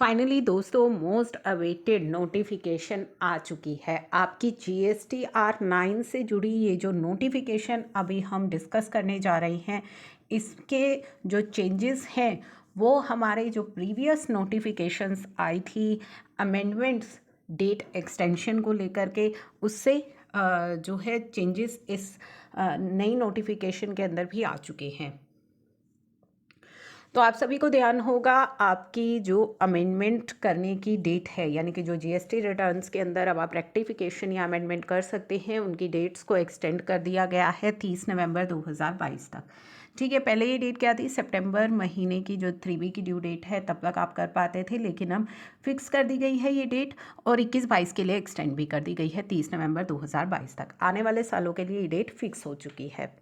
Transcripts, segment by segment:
Finally दोस्तों most awaited notification आ चुकी है। आपकी GSTR 9 से जुड़ी ये जो नोटिफिकेशन अभी हम डिस्कस करने जा रहे हैं, इसके जो चेंजेस हैं वो हमारे जो प्रीवियस नोटिफिकेशंस आई थी अमेंडमेंट्स डेट एक्सटेंशन को लेकर के, उससे जो है चेंजेस इस नई नोटिफिकेशन के अंदर भी आ चुके हैं। तो आप सभी को ध्यान होगा, आपकी जो अमेंडमेंट करने की डेट है, यानी कि जो GST रिटर्न्स के अंदर अब आप रेक्टिफिकेशन या अमेंडमेंट कर सकते हैं, उनकी डेट्स को एक्सटेंड कर दिया गया है 30 नवंबर 2022 तक। ठीक है, पहले ये डेट क्या थी, सितंबर महीने की जो 3B की ड्यू डेट है तब तक आप कर पाते थे, लेकिन अब फिक्स कर दी गई है ये डेट और 21-22 के लिए एक्सटेंड भी कर दी गई है 30 नवंबर 2022 तक। आने वाले सालों के लिए ये डेट फिक्स हो चुकी है।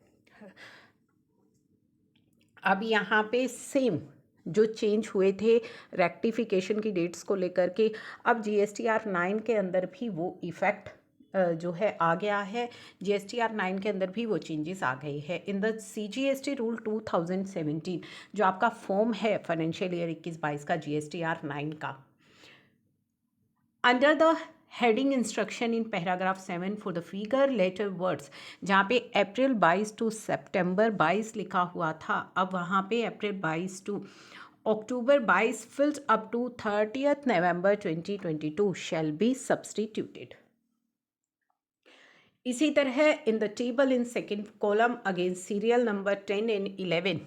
अब यहाँ पे सेम जो चेंज हुए थे रेक्टिफिकेशन की डेट्स को लेकर के, अब GSTR 9 के अंदर भी वो इफ़ेक्ट जो है आ गया है। GSTR 9 के अंदर भी वो चेंजेस आ गए हैं। इन द CGST रूल 2017 जो आपका फॉर्म है फाइनेंशियल ईयर 21-22 का GSTR 9 का, under the heading instruction in paragraph 7 for the figure letter words, जहाँ पे अप्रैल 22 टू सितंबर 22 लिखा हुआ था, अब वहाँ पे April 22 to October 22 filled up to 30th November 2022 shall be substituted. इसी तरह in the table in second column against serial number 10 and 11,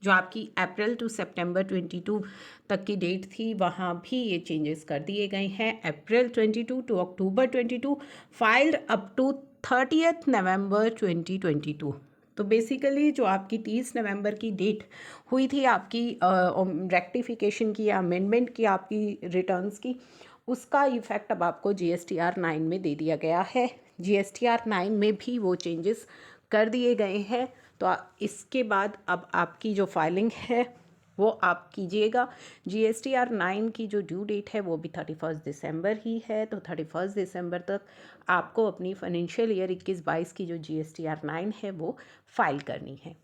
जो आपकी अप्रैल टू सितंबर 22 तक की डेट थी, वहाँ भी ये चेंजेस कर दिए गए हैं। April 22 to October 22 filed up to 30th November 2022। तो बेसिकली जो आपकी 30 नवंबर की डेट हुई थी आपकी रेक्टिफिकेशन की या अमेंडमेंट की आपकी रिटर्न्स की, उसका इफ़ेक्ट अब आपको GSTR 9 में दे दिया गया है। GSTR 9 में भी वो चेंजेस कर दिए गए हैं। तो इसके बाद अब आपकी जो फाइलिंग है वो आप कीजिएगा। GSTR 9 की जो ड्यू डेट है वो भी 31 दिसंबर ही है, तो 31 दिसंबर तक आपको अपनी फाइनेंशियल ईयर 21-22 की जो GSTR 9 है वो फाइल करनी है।